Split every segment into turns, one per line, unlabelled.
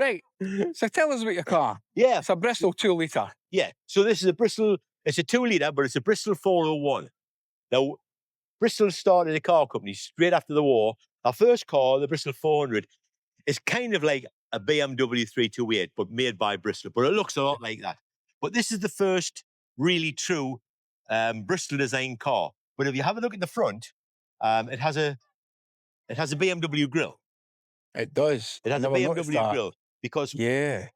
Right. So tell us about your car.
Yeah.
It's a Bristol 2 litre.
Yeah. So this is a Bristol, it's a 2 litre, but it's a Bristol 401. Now, Bristol started a car company straight after the war. Our first car, the Bristol 400, is kind of like a BMW 328, but made by Bristol. But it looks a lot like that. But this is the first really true Bristol design car. But if you have a look at the front, it has a BMW grille.
It does.
It has a BMW grille because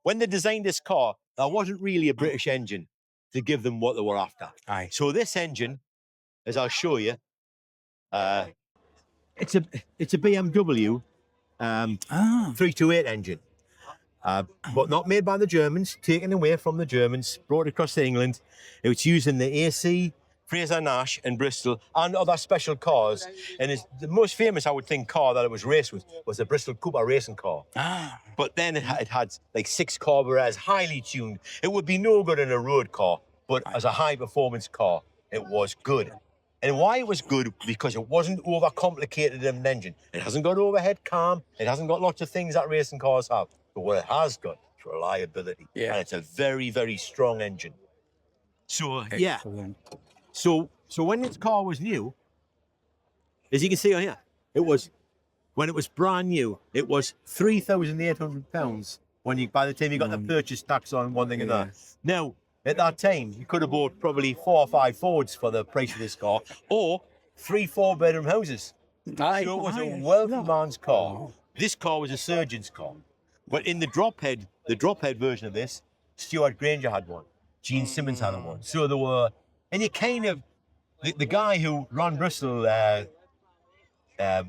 when they designed this car, there wasn't really a British engine to give them what they were after.
Aye.
So this engine, as I'll show you, it's a BMW 328 engine, but not made by the Germans, taken away from the Germans, brought across to England. It was used in the AC, Fraser Nash and Bristol and other special cars. And it's the most famous, I would think, car that it was raced with was the Bristol Cooper racing car. But then it had like 6 carburetors, highly tuned. It would be no good in a road car, but as a high performance car, it was good. And why it was good? Because it wasn't overcomplicated in an engine. It hasn't got overhead cam. It hasn't got lots of things that racing cars have. But what it has got is reliability.
Yeah.
And it's a very, very strong engine. So, yeah. So when this car was new, as you can see on here, when it was brand new, it was £3,800 by the time you got the purchase tax on one thing and that. Now, at that time, you could have bought probably 4 or 5 Fords for the price of this car, or 3 4-bedroom houses. So it was a wealthy man's car. This car was a surgeon's car. But in the drop head version of this, Stuart Granger had one. Gene Simmons had one. So there were, and you kind of, the guy who ran Bristol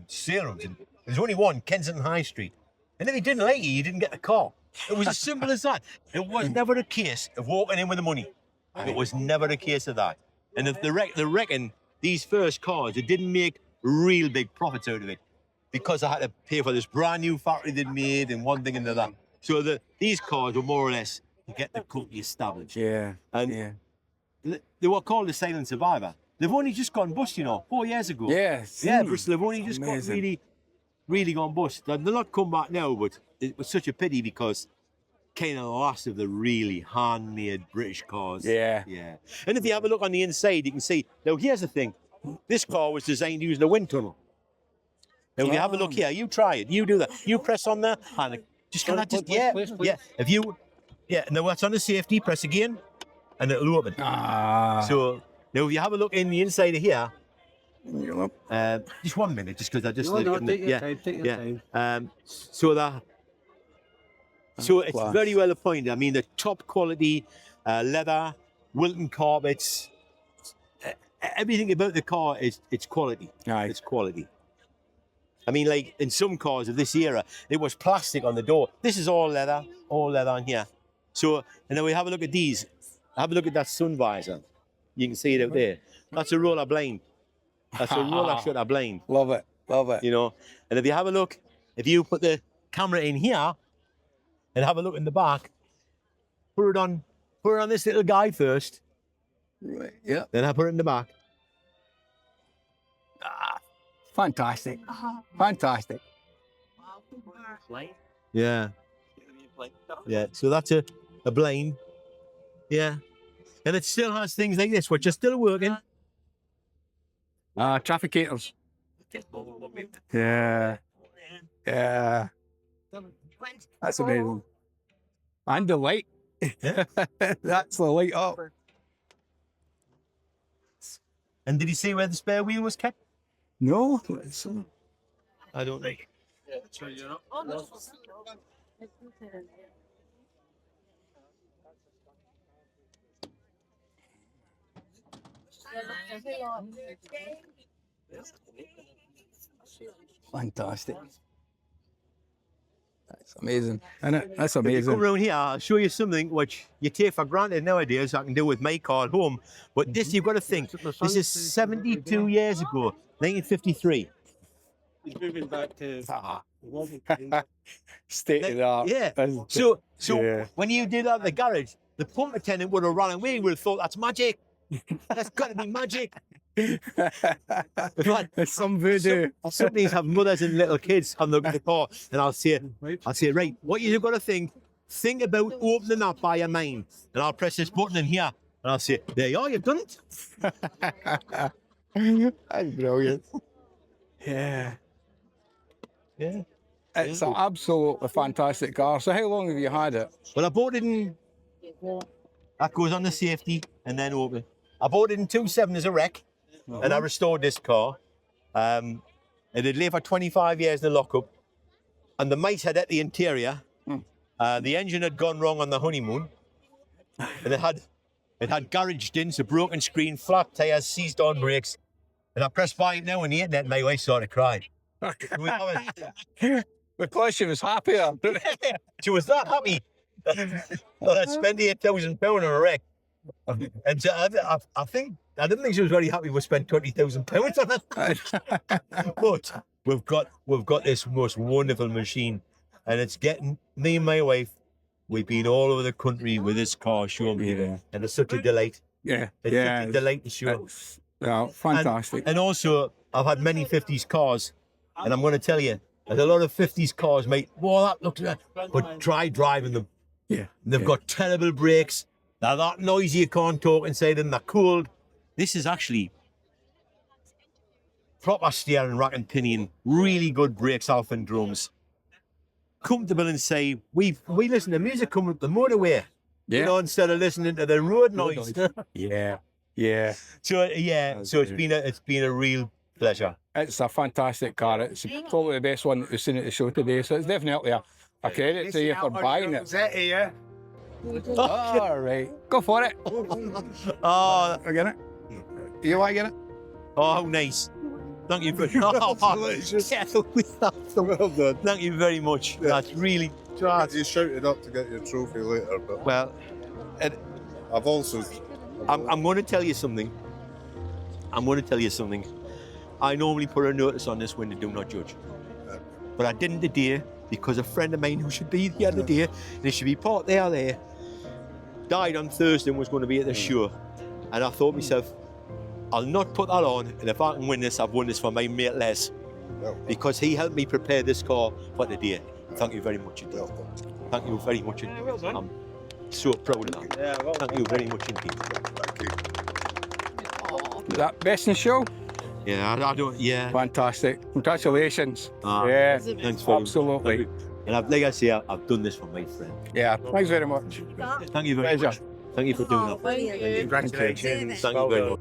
sales, there's only one, Kensington High Street. And if he didn't like you didn't get the car. It was as simple as that. It was never a case of walking in with the money. It was never a case of that. And if they reckon these first cars, they didn't make real big profits out of it because I had to pay for this brand new factory they'd made and one thing and another. So these cars were more or less to get the company established.
Yeah.
And they were called the Silent Survivor. They've only just gone bust, 4 years ago.
Yes.
Yeah, Bristol have only just got really gone bust. They'll not come back now, but it was such a pity because kind of the last of the really handmade British cars.
Yeah.
Yeah. And if you have a look on the inside, you can see, now here's the thing. This car was designed using a wind tunnel. Now if you have a look here, you try it, you do that. You press on there and just kind of please. If you, now that's on the safety, press again and it'll open. So now if you have a look in the inside of here, just 1 minute, just because I just take your time. So it's very well appointed. I mean, the top quality leather, Wilton carpets, everything about the car it's quality. It's quality. I mean, like in some cars of this era, it was plastic on the door. This is all leather on here. So, and then we have a look at these. Have a look at that sun visor. You can see it out there. That's a roller blind. That's a roller shutter blind.
Love it.
And if you have a look, if you put the camera in here and have a look in the back, put it on this little guy first.
Right. Yeah.
Then I put it in the back.
Fantastic. Fantastic.
Yeah. Yeah. So that's a blind. Yeah. And it still has things like this, which are still working.
Trafficators. Yeah. Yeah. That's amazing. And the light. That's the light up.
And did you see where the spare wheel was kept?
No.
I don't know.
Fantastic. That's amazing. Isn't it? That's
If you
amazing.
come around here, I'll show you something which you take for granted nowadays I can do with my car at home. But this, you've got to think, this is 72 years ago, 1953.
He's moving back to
State of the art.
Yeah. So when you did that at the garage, the pump attendant would have run away. Would have thought that's magic. That's got to be magic.
It's some voodoo.
Some of these have mothers and little kids on the car, and I'll say, right, what you've got to think about opening that by your mind. And I'll press this button in here, and I'll say, there you are, you've done it.
That's brilliant. Yeah.
Yeah.
It's an absolutely fantastic car. So how long have you had it?
Well, I bought it in, that goes on the safety and then open. I bought it in 27 as a wreck, and I restored this car. It had lived for 25 years in the lockup, and the mice had at the interior. The engine had gone wrong on the honeymoon, and it had garage dents, a broken screen, flat tyres, seized on brakes. And I pressed buy it now on the internet, and my wife sort of cried.
Because she was happier.
She was that happy that I spent £8,000 on a wreck. And so I didn't think she was very happy we spent £20,000 on it. But we've got this most wonderful machine, and it's getting me and my wife. We've been all over the country with this car show, and it's such a delight.
Yeah,
It's such a delight to show.
Yeah, fantastic.
And also, I've had many 50s cars, and I'm going to tell you, there's a lot of 50s cars, mate. Well, that looks like, but try driving them.
Yeah,
They've got terrible brakes. They're that noisy you can't talk inside them. They're cold. This is actually proper steering, rack and pinion, really good brakes, alpha and drums. Comfortable inside. We listen to music coming up the motorway. You know, instead of listening to the road noise.
Yeah.
So it's been a real pleasure.
It's a fantastic car. It's probably the best one that we've seen at the show today. So it's definitely a credit to you for buying it. All right, go for it.
Oh,
I get it. You like it?
oh, how nice. Thank you very much.
Well done.
Thank you very much. That's really.
You shouted up to get your trophy later, but
Well,
I've also.
I'm going to tell you something. I normally put a notice on this when they do not judge. But I didn't today because a friend of mine who should be the other day, and he should be part there, died on Thursday and was going to be at the show. And I thought to myself, I'll not put that on, and if I can win this, I've won this for my mate Les. Because he helped me prepare this car for today. Thank you very much indeed. Thank you very much indeed.
well done.
I'm so proud of that.
Yeah, well
Thank you very much indeed.
Is that best in the show?
Yeah, I don't. Yeah.
Fantastic. Congratulations.
Ah,
Yeah,
Thanks very
absolutely.
much. And like I say, I've done this for my friend.
Yeah, thanks very much.
Thank you very
Pleasure.
much. Thank you for doing that.
Brilliant.
Congratulations.
Thank you very much.